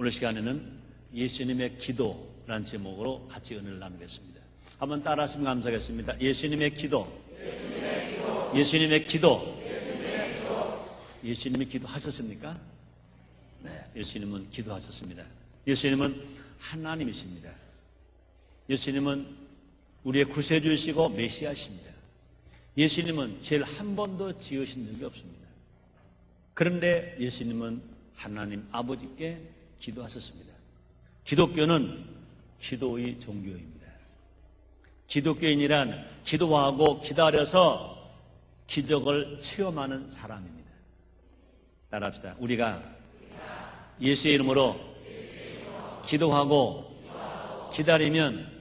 오늘 시간에는 예수님의 기도라는 제목으로 같이 은혜를 나누겠습니다. 한번 따라하시면 감사하겠습니다. 예수님의 기도. 예수님의 기도. 예수님이 기도하셨습니까? 네, 예수님은 기도하셨습니다. 예수님은 하나님이십니다. 예수님은 우리의 구세주이시고 메시아십니다. 예수님은 죄를 한 번도 지으신 적이 없습니다. 그런데 예수님은 하나님 아버지께 기도하셨습니다. 기독교는 기도의 종교입니다. 기독교인이란 기도하고 기다려서 기적을 체험하는 사람입니다. 따라합시다. 우리가 예수의 이름으로 기도하고 기다리면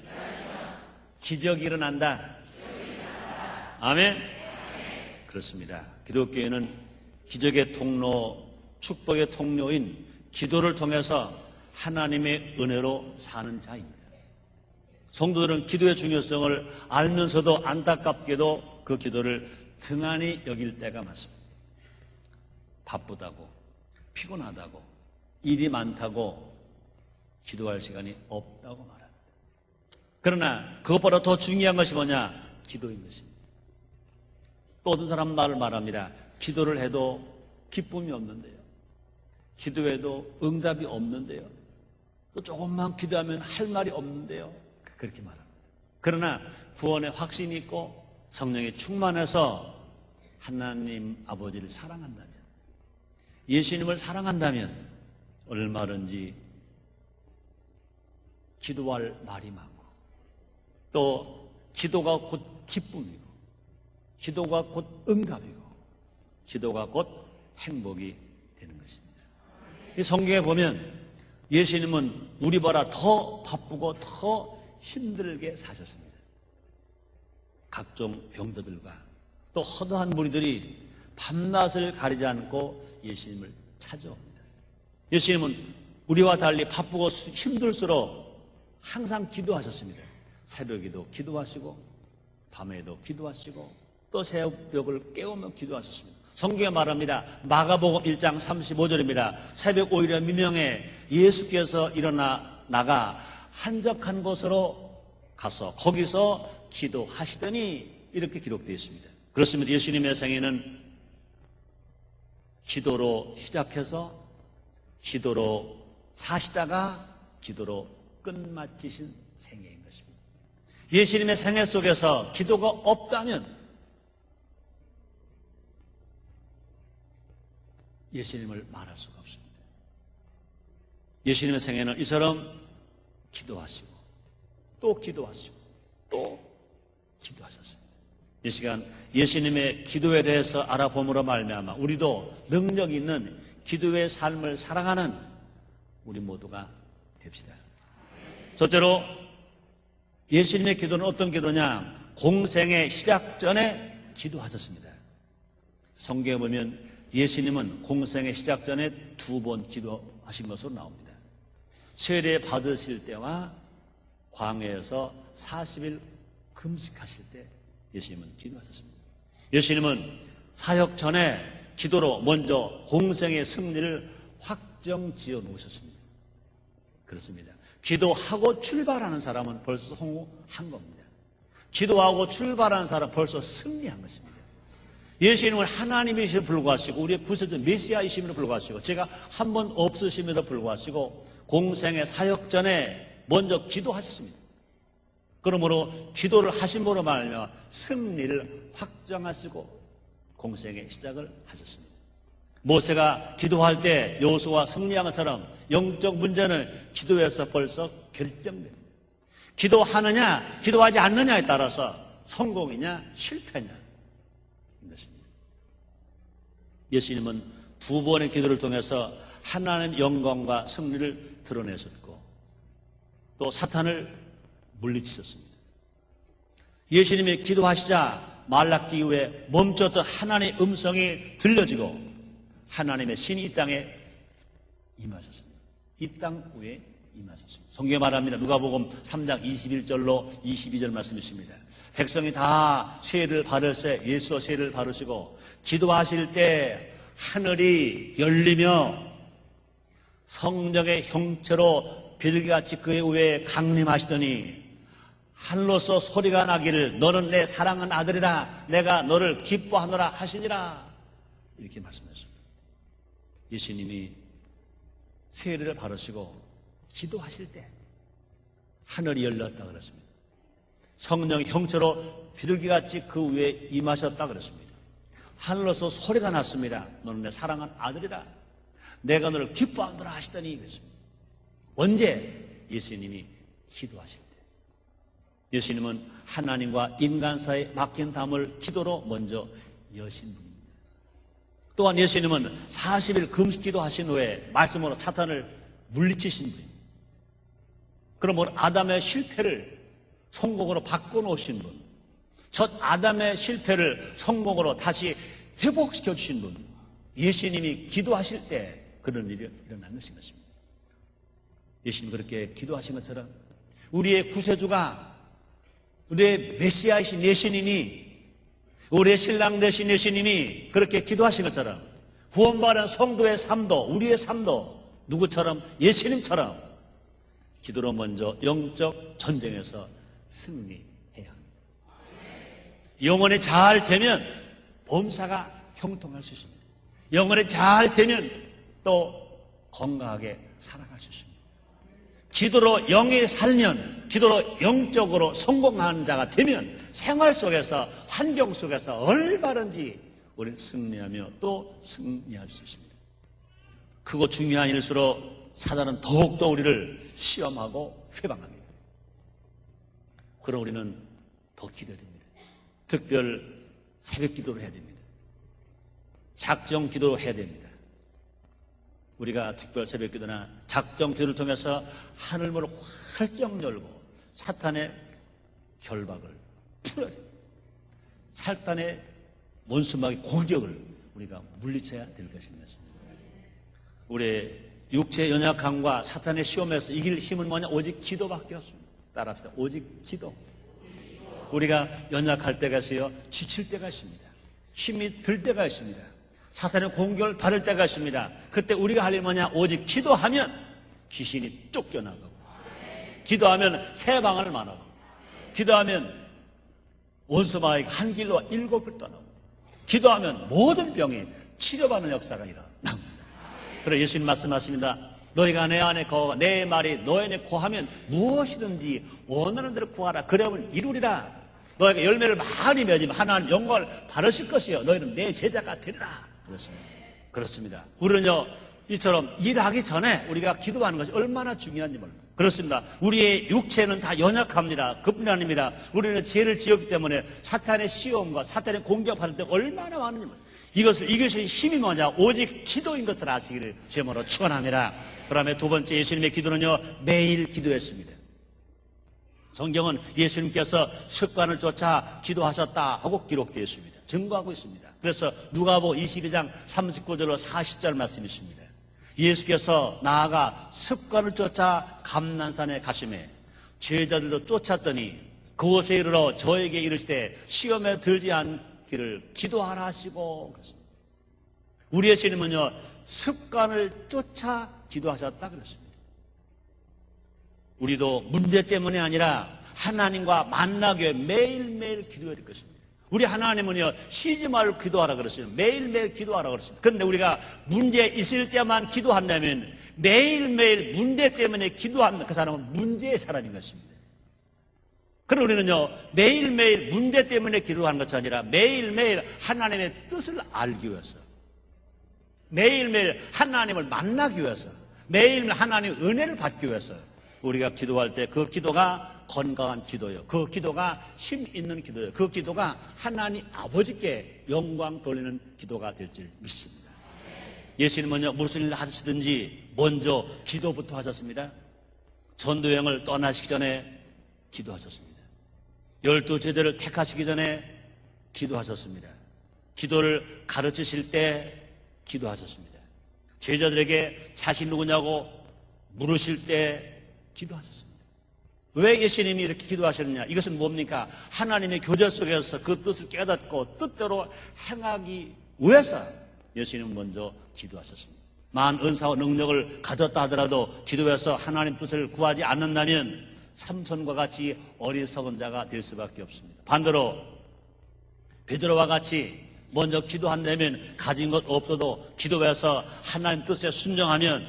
기적이 일어난다. 아멘? 그렇습니다. 기독교인은 기적의 통로, 축복의 통로인 기도를 통해서 하나님의 은혜로 사는 자입니다. 성도들은 기도의 중요성을 알면서도 안타깝게도 그 기도를 등한히 여길 때가 많습니다. 바쁘다고, 피곤하다고, 일이 많다고 기도할 시간이 없다고 말합니다. 그러나 그것보다 더 중요한 것이 뭐냐? 기도인 것입니다. 또 어떤 사람은 말합니다. 기도를 해도 기쁨이 없는데요. 기도해도 응답이 없는데요. 또 조금만 기도하면 할 말이 없는데요. 그렇게 말합니다. 그러나 구원의 확신이 있고 성령이 충만해서 하나님 아버지를 사랑한다면, 예수님을 사랑한다면 얼마든지 기도할 말이 많고, 또 기도가 곧 기쁨이고, 기도가 곧 응답이고, 기도가 곧 행복이 되는 것입니다. 이 성경에 보면 예수님은 우리보다 더 바쁘고 더 힘들게 사셨습니다. 각종 병자들과 또 허다한 무리들이 밤낮을 가리지 않고 예수님을 찾아옵니다. 예수님은 우리와 달리 바쁘고 힘들수록 항상 기도하셨습니다. 새벽에도 기도하시고 밤에도 기도하시고 또 새벽을 깨우며 기도하셨습니다. 성경에 말합니다. 마가복음 1장 35절입니다. 새벽 오히려 미명에 예수께서 나가 한적한 곳으로 가서 거기서 기도하시더니 이렇게 기록되어 있습니다. 그렇습니다. 예수님의 생애는 기도로 시작해서 기도로 사시다가 기도로 끝마치신 생애인 것입니다. 예수님의 생애 속에서 기도가 없다면 예수님을 말할 수가 없습니다. 예수님의 생애는 이처럼 기도하시고 또 기도하시고 또 기도하셨습니다. 이 시간 예수님의 기도에 대해서 알아봄으로 말미암아 우리도 능력 있는 기도의 삶을 살아가는 우리 모두가 됩시다. 첫째로 예수님의 기도는 어떤 기도냐? 공생의 시작 전에 기도하셨습니다. 성경에 보면 예수님은 공생의 시작 전에 2번 기도하신 것으로 나옵니다. 세례 받으실 때와 광야에서 40일 금식하실 때 예수님은 기도하셨습니다. 예수님은 사역 전에 기도로 먼저 공생의 승리를 확정 지어 놓으셨습니다. 그렇습니다. 기도하고 출발하는 사람은 벌써 성공한 겁니다. 기도하고 출발하는 사람은 벌써 승리한 것입니다. 예수님은 하나님이심에도 불구하시고 우리의 구세주 메시아이심에도 불구하시고 제가 한 번 없으심에도 불구하시고 공생의 사역 전에 먼저 기도하셨습니다. 그러므로 기도를 하심으로 말하며 승리를 확정하시고 공생의 시작을 하셨습니다. 모세가 기도할 때 여호수아가 승리한 것처럼 영적 문제는 기도에서 벌써 결정됩니다. 기도하느냐 기도하지 않느냐에 따라서 성공이냐 실패냐 예수님은 2번의 기도를 통해서 하나님의 영광과 승리를 드러내셨고 또 사탄을 물리치셨습니다. 예수님이 기도하시자 말라기 이후에 멈췄던 하나님의 음성이 들려지고 하나님의 신이 이 땅에 임하셨습니다. 이 땅 위에 임하셨습니다. 성경에 말합니다. 누가복음 3장 21절로 22절 말씀이십니다. 백성이 다 세례를 받을새 예수와 세례를 받으시고 기도하실 때 하늘이 열리며 성령의 형체로 비둘기같이 그의 위에 강림하시더니 하늘로서 소리가 나기를 너는 내 사랑하는 아들이라 내가 너를 기뻐하노라 하시니라. 이렇게 말씀하셨습니다. 예수님이 세례를 바르시고 기도하실 때 하늘이 열렸다 그랬습니다. 성령의 형체로 비둘기같이 그 위에 임하셨다 그랬습니다. 하늘로서 소리가 났습니다. 너는 내 사랑하는 아들이라 내가 너를 기뻐하노라 하시더니 그랬습니다. 언제? 예수님이 기도하실 때. 예수님은 하나님과 인간 사이에 막힌 담을 기도로 먼저 여신 분입니다. 또한 예수님은 40일 금식기도 하신 후에 말씀으로 사탄을 물리치신 분입니다. 그러므로 아담의 실패를 성공으로 바꿔놓으신 분, 첫 아담의 실패를 성공으로 다시 회복시켜 주신 분, 예수님이 기도하실 때 그런 일이 일어난 것입니다. 예수님 그렇게 기도하신 것처럼 우리의 구세주가 우리의 메시아이신 예수님이 우리의 신랑 되신 예수님이 그렇게 기도하신 것처럼 구원받은 성도의 삶도 우리의 삶도 누구처럼 예수님처럼 기도로 먼저 영적 전쟁에서 승리해야 합니다. 영혼이 잘 되면 범사가 형통할 수 있습니다. 영혼이 잘 되면 또 건강하게 살아갈 수 있습니다. 기도로 영이 살면 기도로 영적으로 성공하는 자가 되면 생활 속에서 환경 속에서 얼마든지 우리는 승리하며 또 승리할 수 있습니다. 크고 중요한 일일수록 사단은 더욱더 우리를 시험하고 회방합니다. 그럼 우리는 더 기도해야 됩니다. 특별 새벽 기도를 해야 됩니다. 작정 기도를 해야 됩니다. 우리가 특별 새벽 기도나 작정 기도를 통해서 하늘문을 활짝 열고 사탄의 결박을 풀어야 됩니다. 사탄의 원수막의 공격을 우리가 물리쳐야 될 것입니다. 우리의 육체의 연약함과 사탄의 시험에서 이길 힘은 뭐냐? 오직 기도밖에 없습니다. 따라합시다. 오직 기도. 우리가 연약할 때가 있어요. 지칠 때가 있습니다. 힘이 들 때가 있습니다. 사탄의 공격을 받을 때가 있습니다. 그때 우리가 할 일은 뭐냐? 오직 기도하면 귀신이 쫓겨나가고 기도하면 새 방을 만나고 기도하면 원수마귀 한 길로 7길 떠나고 기도하면 모든 병이 치료받는 역사가 일어납니다. 그래서 예수님 말씀하십니다. 너희가 내 안에 거하고 내 말이 너희 안에 거하면 무엇이든지 원하는 대로 구하라. 그러면 이루리라. 너희가 열매를 많이 맺으면 하나님 영광을 받으실 것이요 너희는 내 제자가 되리라. 그렇습니다. 우리는요 이처럼 일하기 전에 우리가 기도하는 것이 얼마나 중요한지 모릅니다. 그렇습니다. 우리의 육체는 다 연약합니다. 그뿐이 아닙니다. 우리는 죄를 지었기 때문에 사탄의 시험과 사탄의 공격받을 때 얼마나 많은지 모릅니다. 이것을 이것의 힘이 뭐냐? 오직 기도인 것을 아시기를 주님으로 축원합니다. 그다음에 두 번째 예수님의 기도는요 매일 기도했습니다. 성경은 예수님께서 습관을 쫓아 기도하셨다 하고 기록되어 있습니다. 증거하고 있습니다. 그래서 누가복음 22장 39절로 40절 말씀이 있습니다. 예수께서 나아가 습관을 쫓아 감난산에 가시매 제자들도 쫓았더니 그곳에 이르러 저에게 이르시되 시험에 들지 않기를 기도하라 하시고 그랬습니다. 우리 예수님은요 습관을 쫓아 기도하셨다 그랬습니다. 우리도 문제 때문이 아니라 하나님과 만나기 위해 매일매일 기도해야 될 것입니다. 우리 하나님은요 쉬지 말고 기도하라 그랬어요. 매일매일 기도하라 그랬어요. 그런데 우리가 문제 있을 때만 기도한다면 매일매일 문제 때문에 기도하는 그 사람은 문제의 사람인 것입니다. 그럼 우리는요 매일매일 문제 때문에 기도하는 것이 아니라 매일매일 하나님의 뜻을 알기 위해서 매일매일 하나님을 만나기 위해서 매일매일 하나님의 은혜를 받기 위해서 우리가 기도할 때 그 기도가 건강한 기도요. 그 기도가 힘 있는 기도요. 그 기도가 하나님 아버지께 영광 돌리는 기도가 될 줄 믿습니다. 예수님은요 무슨 일을 하시든지 먼저 기도부터 하셨습니다. 전도여행을 떠나시기 전에 기도하셨습니다. 12제자를 택하시기 전에 기도하셨습니다. 기도를 가르치실 때 기도하셨습니다. 제자들에게 자신 누구냐고 물으실 때 기도하셨습니다. 왜 예수님이 이렇게 기도하셨느냐? 이것은 뭡니까? 하나님의 교제 속에서 그 뜻을 깨닫고 뜻대로 행하기 위해서 예수님은 먼저 기도하셨습니다. 만 은사와 능력을 가졌다 하더라도 기도해서 하나님 뜻을 구하지 않는다면 삼손과 같이 어리석은 자가 될 수밖에 없습니다. 반대로 베드로와 같이 먼저 기도한다면 가진 것 없어도 기도해서 하나님 뜻에 순종하면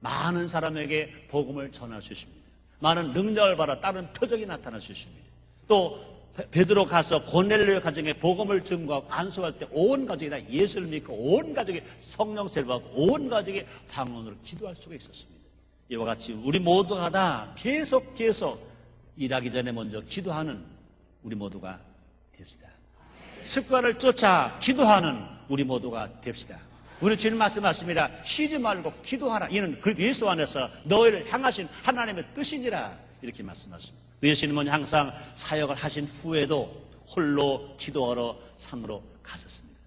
많은 사람에게 복음을 전할 수 있습니다. 많은 능력을 받아 다른 표적이 나타날 수 있습니다. 또 베드로 가서 고넬료 가정에 복음을 증거하고 안수할 때 온 가족이 다 예수를 믿고 온 가족이 성령 세례 받고 온 가족이 방언으로 기도할 수가 있었습니다. 이와 같이 우리 모두가 다 계속 일하기 전에 먼저 기도하는 우리 모두가 됩시다. 습관을 쫓아 기도하는 우리 모두가 됩시다. 우리 주님 말씀하십니다. 쉬지 말고 기도하라. 이는 그 예수 안에서 너희를 향하신 하나님의 뜻이니라. 이렇게 말씀하십니다. 예수님은 항상 사역을 하신 후에도 홀로 기도하러 산으로 가셨습니다.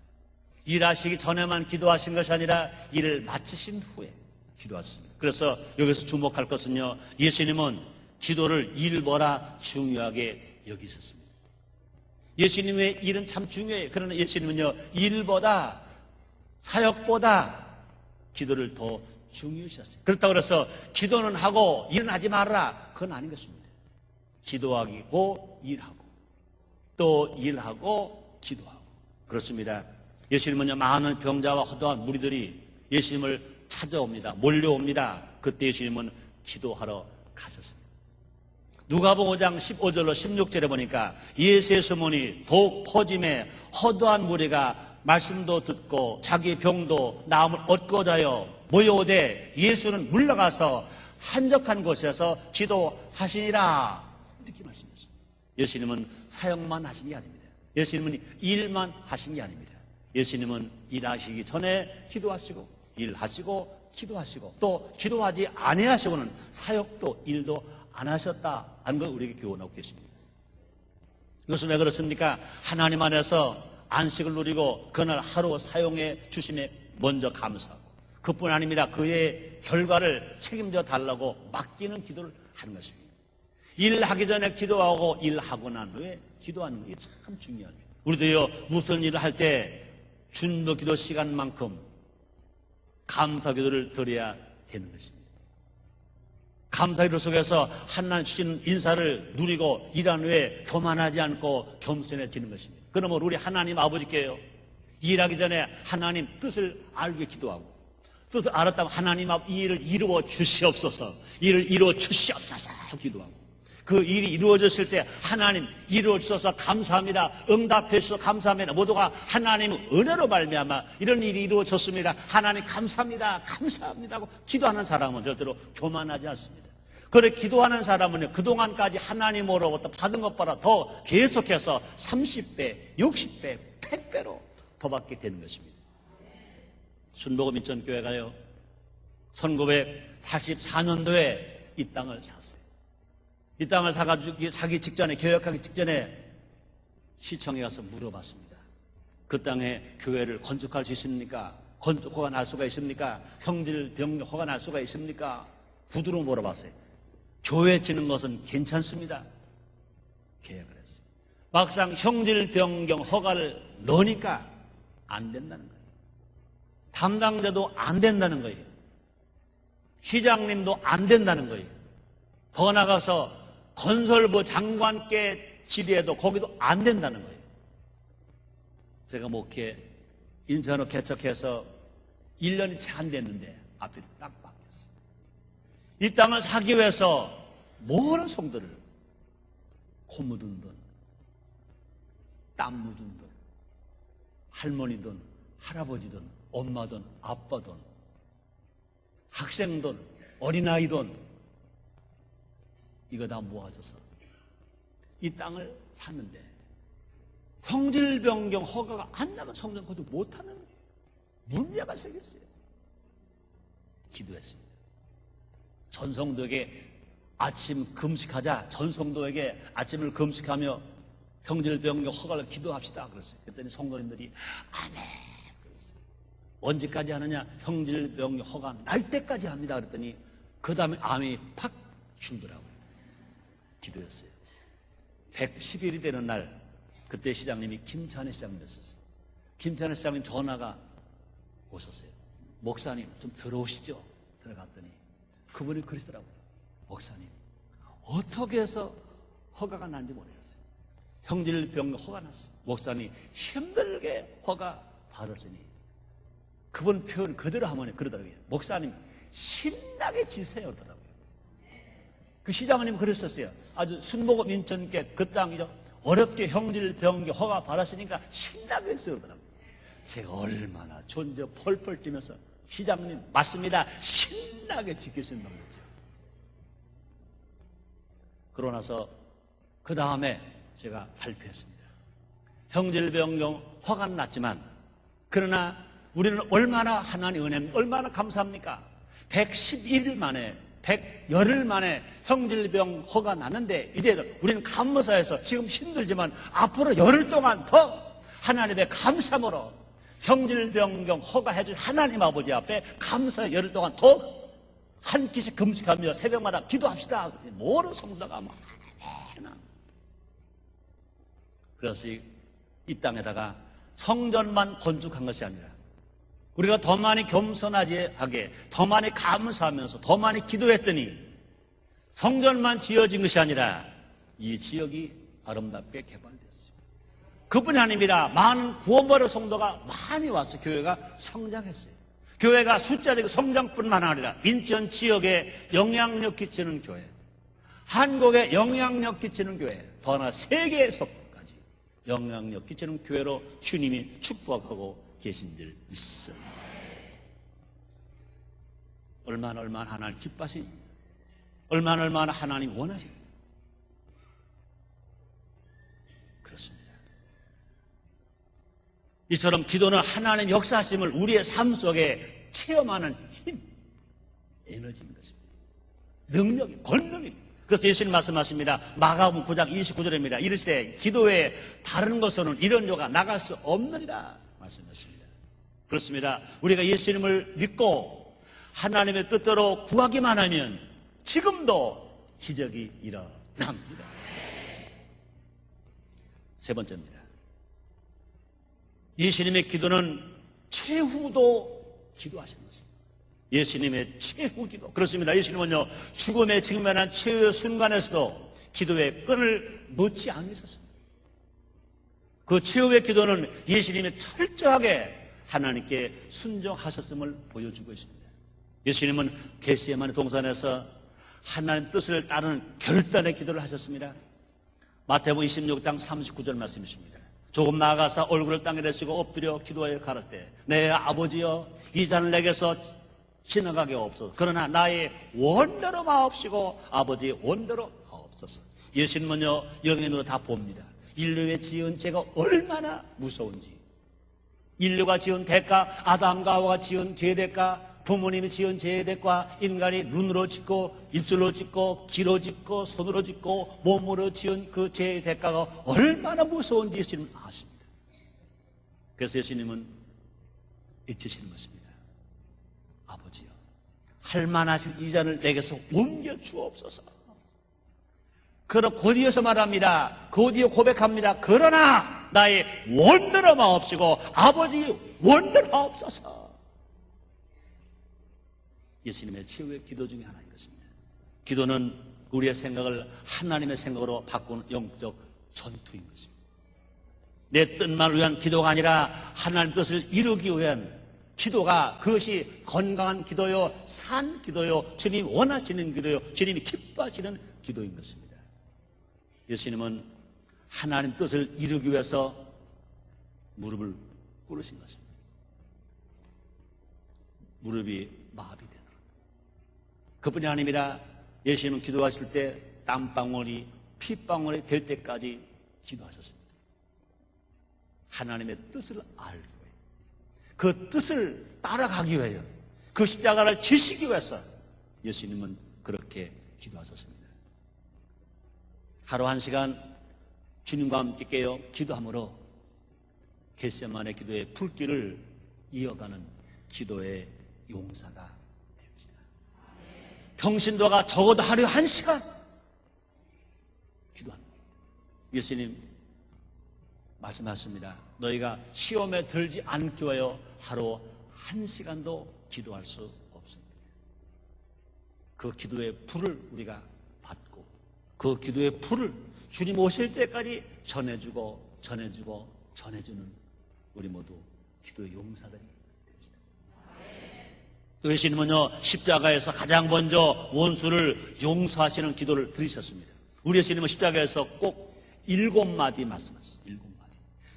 일하시기 전에만 기도하신 것이 아니라 일을 마치신 후에 기도하셨습니다. 그래서 여기서 주목할 것은요, 예수님은 기도를 일보다 중요하게 여기셨습니다. 예수님의 일은 참 중요해요. 그러나 예수님은요, 일보다 사역보다 기도를 더 중요시했어요. 그렇다고 해서 기도는 하고 일은 하지 말아라, 그건 아닌 것입니다. 기도하고 일하고 또 일하고 기도하고 그렇습니다. 예수님은요, 많은 병자와 허다한 무리들이 예수님을 찾아옵니다. 몰려옵니다. 그때 예수님은 기도하러 가셨습니다. 누가복음 5장 15절로 16절에 보니까 예수의 소문이 더욱 퍼짐에 허다한 무리가 말씀도 듣고 자기 병도 나음을 얻고자 하여 모여오되 예수는 물러가서 한적한 곳에서 기도하시니라. 이렇게 말씀하셨습니다. 예수님은 사역만 하신 게 아닙니다. 예수님은 일만 하신 게 아닙니다. 예수님은 일하시기 전에 기도하시고 일하시고 기도하시고 또 기도하지 아니하시고는 사역도 일도 안 하셨다는 걸 우리에게 교훈하고 계십니다. 이것은 왜 그렇습니까? 하나님 안에서 안식을 누리고 그날 하루 사용해 주심에 먼저 감사하고 그뿐 아닙니다. 그의 결과를 책임져 달라고 맡기는 기도를 하는 것입니다. 일하기 전에 기도하고 일하고 난 후에 기도하는 게 참 중요합니다. 우리도요, 무슨 일을 할 때 준도 기도 시간만큼 감사 기도를 드려야 되는 것입니다. 감사 기도 속에서 하나님 주신 인사를 누리고 일한 후에 교만하지 않고 겸손해지는 것입니다. 그러면 우리 하나님 아버지께요, 일하기 전에 하나님 뜻을 알게 기도하고 뜻을 알았다면 하나님 앞 이 일을 이루어 주시옵소서, 이를 이루어 주시옵소서 기도하고 그 일이 이루어졌을 때 하나님 이루어 주셔서 감사합니다, 응답해 주셔서 감사합니다, 모두가 하나님 은혜로 말미암아 이런 일이 이루어졌습니다, 하나님 감사합니다, 감사합니다 하고 기도하는 사람은 절대로 교만하지 않습니다. 그래 기도하는 사람은 그동안까지 하나님으로부터 받은 것보다 더 계속해서 30배, 60배, 100배로 더 받게 되는 것입니다. 순복음 인천교회가요, 1984년도에 이 땅을 샀어요. 이 땅을 사가지고 사기 직전에, 개혁하기 직전에 시청에 가서 물어봤습니다. 그 땅에 교회를 건축할 수 있습니까? 건축허가 날 수가 있습니까? 형질 병력 허가 날 수가 있습니까? 부두로 물어봤어요. 교회 지는 것은 괜찮습니다. 계약을 했어요. 막상 형질 변경 허가를 넣으니까 안 된다는 거예요. 담당자도 안 된다는 거예요. 시장님도 안 된다는 거예요. 더 나가서 건설부 장관께 질의해도 거기도 안 된다는 거예요. 제가 목회 인천으로 개척해서 1년이 채 안 됐는데 앞이 딱 바뀌었어요. 이 땅을 사기 위해서 모든 성도를 코 묻은 돈, 땀 묻은 돈, 할머니 돈, 할아버지 돈, 엄마 돈, 아빠 돈, 학생 돈, 어린아이 돈, 이거 다 모아져서 이 땅을 샀는데 형질 변경 허가가 안 나면 성전 건축 못하는 거예요. 문제가 생겼어요. 기도했습니다. 전성도에게 아침 금식하자. 전성도에게 아침을 금식하며 형질 변경 허가를 기도합시다 그랬어요. 그랬더니 성도님들이 아멘 그랬어요. 언제까지 하느냐? 형질 변경 허가 날 때까지 합니다 그랬더니 그 다음에 암이 팍 줄더라고요. 기도했어요. 110일이 되는 날 그때 시장님이 김찬희 시장님이었어요. 김찬희 시장님 전화가 오셨어요. 목사님 좀 들어오시죠. 들어갔더니 그분이 그러시더라고요. 목사님 어떻게 해서 허가가 난지 모르겠어요. 형질병 허가 났어요. 목사님 힘들게 허가 받았으니 그분 표현 그대로 하면 그러더라고요. 목사님 신나게 지세요 그러더라고요. 그 시장님 그랬었어요. 아주 순복음 인천께 그 땅이죠. 어렵게 형질병 허가 받았으니까 신나게 했어요 그러더라고요. 제가 얼마나 존재 펄펄 뛰면서 시장님 맞습니다. 신나게 지키신 놈이죠. 그러고 나서 그 다음에 제가 발표했습니다. 형질병경 화가 났지만 그러나 우리는 얼마나 하나님 은혜입니까? 얼마나 감사합니까? 111일 만에 110일 만에 형질병 허가 났는데 이제 우리는 감사해서 지금 힘들지만 앞으로 열흘 동안 더 하나님의 감사함으로 형질병경 허가해 준 하나님 아버지 앞에 감사 열흘 동안 더 한 끼씩 금식하며 새벽마다 기도합시다. 모든 성도가 막 그래서 이 땅에다가 성전만 건축한 것이 아니라 우리가 더 많이 겸손하게 더 많이 감사하면서 더 많이 기도했더니 성전만 지어진 것이 아니라 이 지역이 아름답게 개발됐어요. 그뿐이 아닙니다. 많은 구원받은 성도가 많이 와서 교회가 성장했어요. 교회가 숫자적인 성장뿐만 아니라 인천 지역에 영향력 끼치는 교회, 한국에 영향력 끼치는 교회, 더 나아가 세계에서까지 영향력 끼치는 교회로 주님이 축복하고 계신 줄 믿습니다. 얼마나 하나님 기뻐하시니, 얼마나 하나님 원하시니. 그렇습니다. 이처럼 기도는 하나님 역사하심을 우리의 삶 속에 체험하는 힘, 에너지인 것입니다. 능력이, 권능입니다. 그래서 예수님 말씀하십니다. 마가복음 9장 29절입니다. 이르시되 기도에 다른 것으로는 이런 요가 나갈 수 없느니라 말씀하십니다. 그렇습니다. 우리가 예수님을 믿고 하나님의 뜻대로 구하기만 하면 지금도 기적이 일어납니다. 세 번째입니다. 예수님의 기도는 최후도 기도하신 것입니다. 예수님의 최후 기도. 그렇습니다. 예수님은요, 죽음에 직면한 최후의 순간에서도 기도의 끈을 놓지 않으셨습니다. 그 최후의 기도는 예수님이 철저하게 하나님께 순종하셨음을 보여주고 있습니다. 예수님은 겟세마네 동산에서 하나님 뜻을 따르는 결단의 기도를 하셨습니다. 마태복음 26장 39절 말씀이십니다. 조금 나아가서 얼굴을 땅에 대시고 엎드려 기도하여 가라사대 내 아버지여 이 잔을 내게서 지나가게 없어서 그러나 나의 원대로 마옵시고 아버지의 원대로 마옵소서. 예수님은요 영의 다 봅니다. 인류의 지은 죄가 얼마나 무서운지, 인류가 지은 대가, 아담과 하와가 지은 죄의 대가, 부모님이 지은 죄의 대가, 인간이 눈으로 짓고 입술로 짓고 귀로 짓고 손으로 짓고 몸으로 지은 그 죄의 대가가 얼마나 무서운지 예수님은 아십니다. 그래서 예수님은 잊으시는 것입니다. 아버지여, 할 만하신 이 잔을 내게서 옮겨 주옵소서. 그러나 곧이어서 말합니다. 곧이어 고백합니다. 그러나 나의 원대로 마옵시고 아버지 원대로 마옵소서. 예수님의 최후의 기도 중에 하나인 것입니다. 기도는 우리의 생각을 하나님의 생각으로 바꾸는 영적 전투인 것입니다. 내 뜻만 위한 기도가 아니라 하나님 뜻을 이루기 위한 기도가, 그것이 건강한 기도요, 산 기도요, 주님이 원하시는 기도요, 주님이 기뻐하시는 기도인 것입니다. 예수님은 하나님 뜻을 이루기 위해서 무릎을 꿇으신 것입니다. 무릎이 마비되는 것. 그뿐이 아닙니다. 예수님은 기도하실 때 땀방울이 핏방울이 될 때까지 기도하셨습니다. 하나님의 뜻을 알기 위해, 그 뜻을 따라가기 위하여, 그 십자가를 지시기 위해서 예수님은 그렇게 기도하셨습니다. 하루 한 시간 주님과 함께 깨어 기도함으로 겟세마네 기도의 불길을 이어가는 기도의 용사가 됩시다. 평신도가 적어도 하루에 한 시간 기도합니다. 예수님 말씀하십니다. 너희가 시험에 들지 않기 위하여 하루 한 시간도 기도할 수 없습니다. 그 기도의 불을 우리가 받고 그 기도의 불을 주님 오실 때까지 전해주고 전해주는 우리 모두 기도의 용사들이 됩시다. 예수님은요 십자가에서 가장 먼저 원수를 용서하시는 기도를 드리셨습니다. 우리 예수님은 십자가에서 꼭 7마디 말씀하셨어요. 7마디.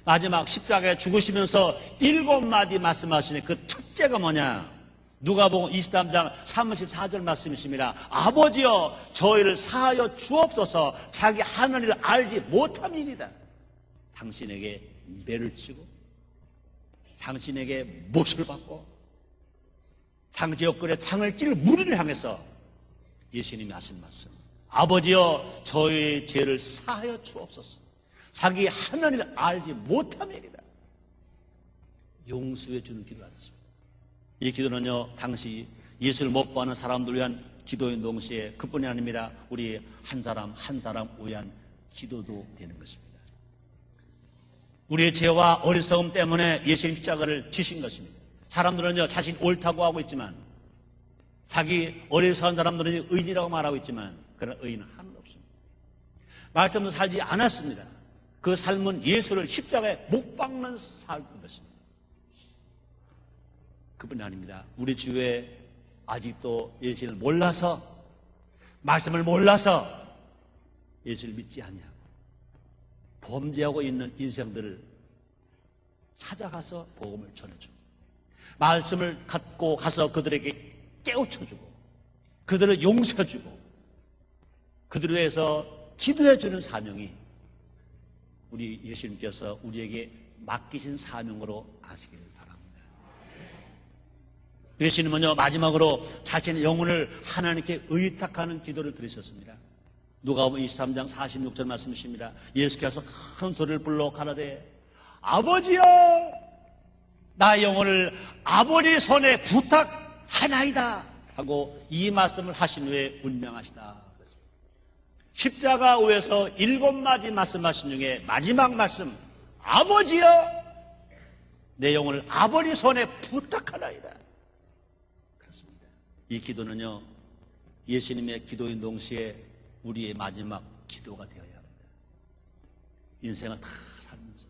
마지막 십자가에 죽으시면서 7마디 말씀하시는 그 첫째가 뭐냐? 누가복음 23장 34절 말씀이십니다. 아버지여 저희를 사하여 주옵소서. 자기 하는 일을 알지 못함이니이다. 당신에게 매를 치고 당신에게 못을 받고 당신 옆구리에 창을 찔 무리를 향해서 예수님이 하신 말씀, 아버지여 저희의 죄를 사하여 주옵소서. 자기 하는 일을 알지 못함이니이다. 용서해 주는 기도를 하셨습니다. 이 기도는요 당시 예수를 못 보는 사람들을 위한 기도인 동시에 그뿐이 아닙니다. 우리 한 사람 한 사람 위한 기도도 되는 것입니다. 우리의 죄와 어리석음 때문에 예수님 십자가를 지신 것입니다. 사람들은요 자신 옳다고 하고 있지만, 자기 어리석은 사람들은 의인이라고 말하고 있지만 그런 의인은 하나도 없습니다. 말씀도 살지 않았습니다. 그 삶은 예수를 십자가에 못 박는 삶이었습니다. 그뿐이 아닙니다. 우리 주위에 아직도 예수를 몰라서, 말씀을 몰라서 예수를 믿지 아니하고 범죄하고 있는 인생들을 찾아가서 복음을 전해주고 말씀을 갖고 가서 그들에게 깨우쳐주고 그들을 용서해주고 그들을 위해서 기도해주는 사명이 우리 예수님께서 우리에게 맡기신 사명으로 아시기를 바랍니다. 예수님은요 마지막으로 자신의 영혼을 하나님께 의탁하는 기도를 드리셨습니다. 누가복음 23장 46절 말씀이십니다. 예수께서 큰 소리를 불러 가라되 아버지여 나의 영혼을 아버지 손에 부탁하나이다 하고 이 말씀을 하신 후에 운명하시다. 십자가 위에서 7마디 말씀하신 중에 마지막 말씀, 아버지여 내 영혼을 아버지 손에 부탁하나이다. 그렇습니다. 이 기도는요 예수님의 기도인 동시에 우리의 마지막 기도가 되어야 합니다. 인생을 다 살면서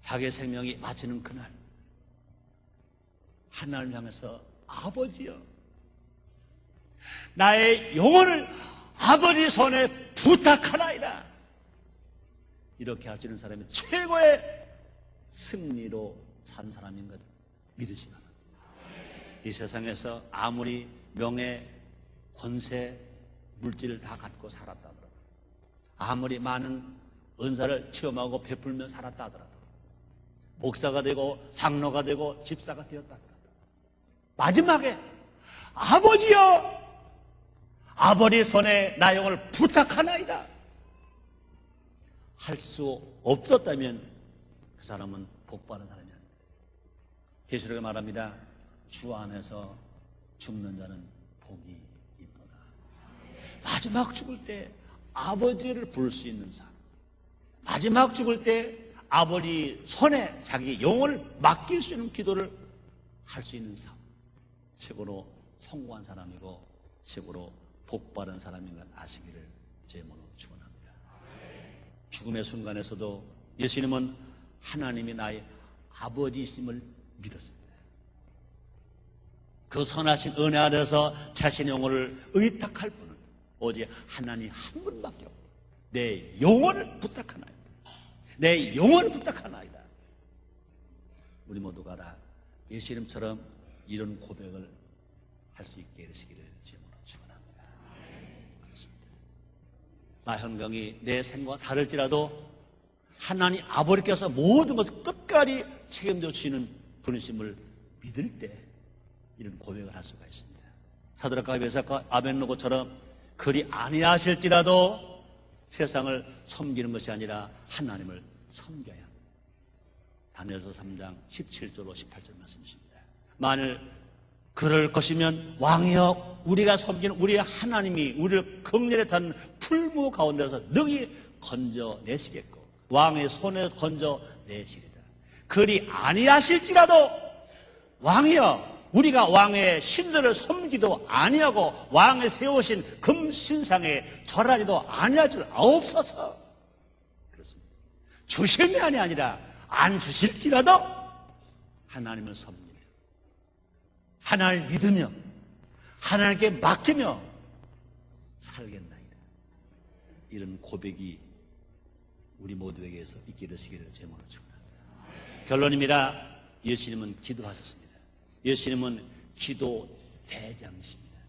자기의 생명이 마치는 그날 하나님을 향해서 아버지여 나의 영혼을 아버지 손에 부탁하나이다. 이렇게 할 수 있는 사람이 최고의 승리로 산 사람인 것 믿으시기 바랍니다. 이 세상에서 아무리 명예, 권세, 물질을 다 갖고 살았다 하더라도, 아무리 많은 은사를 체험하고 베풀며 살았다 하더라도, 목사가 되고 장로가 되고 집사가 되었다 하더라도 마지막에 아버지여 아버지 손에 나 영혼을 부탁하나이다 할 수 없었다면 그 사람은 복받은 사람이 아닙니다. 계시록에 말합니다. 주 안에서 죽는 자는 복이 있도다. 마지막 죽을 때 아버지를 부를 수 있는 삶, 마지막 죽을 때 아버지 손에 자기 영혼을 맡길 수 있는 기도를 할 수 있는 삶, 최고로 성공한 사람이고 최고로 복받은 사람인 것 아시기를 제 몸으로 축원합니다. 죽음의 순간에서도 예수님은 하나님이 나의 아버지이심을 믿었습니다. 그 선하신 은혜 아래서 자신의 영혼을 의탁할 분은 오직 하나님 한 분밖에 없고 내 영혼을 부탁하나이다. 내 영혼을 부탁하나이다. 우리 모두가 다 예수님처럼 이런 고백을 할 수 있게 되시기를 주님으로 축원합니다. 그렇습니다. 나 현경이 내 생과 다를지라도 하나님 아버지께서 모든 것을 끝까지 책임져 주시는 분이심을 믿을 때 이런 고백을 할 수가 있습니다. 사드락과 메삭과 아벳노고처럼 그리 아니하실지라도 세상을 섬기는 것이 아니라 하나님을 섬겨야 합니다. 다니엘서 3장 17절로 18절 말씀이십니다. 만일 그럴 것이면 왕이여 우리가 섬기는 우리의 하나님이 우리를 극렬에 탄 풀무 가운데서 능히 건져내시겠고 왕의 손에 건져내시리다. 그리 아니하실지라도 왕이여 우리가 왕의 신들을 섬기도 아니하고 왕의 세우신 금신상에 절하지도 아니할 줄 아옵소서. 그렇습니다. 주심이 아니라 안 주실지라도 하나님을 섬기며 하나님을 믿으며 하나님께 맡기며 살겠나이다. 이런 고백이 우리 모두에게서 있게 되시기를 제목으로 축원합니다. 결론입니다. 예수님은 기도하셨습니다. 예수님은 기도 대장이십니다.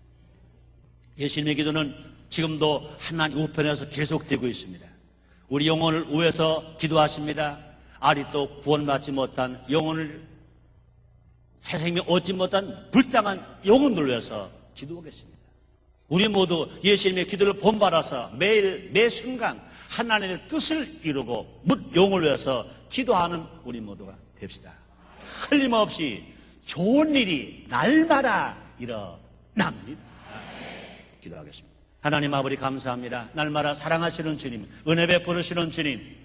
예수님의 기도는 지금도 하나님 우편에서 계속되고 있습니다. 우리 영혼을 위해서 기도하십니다. 아직도 구원받지 못한 영혼을 새 생명 얻지 못한 불쌍한 영혼들 위해서 기도하고 계십니다. 우리 모두 예수님의 기도를 본받아서 매일 매 순간 하나님의 뜻을 이루고 묻 영혼을 위해서 기도하는 우리 모두가 됩시다. 틀림없이 좋은 일이 날마다 일어납니다. 기도하겠습니다. 하나님 아버지 감사합니다. 날마다 사랑하시는 주님, 은혜 베푸시는 주님,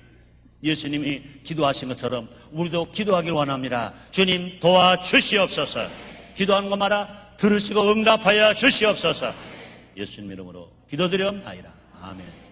예수님이 기도하신 것처럼 우리도 기도하길 원합니다. 주님 도와주시옵소서. 기도하는 것마다 들으시고 응답하여 주시옵소서. 예수님 이름으로 기도드리옵나이다. 아멘.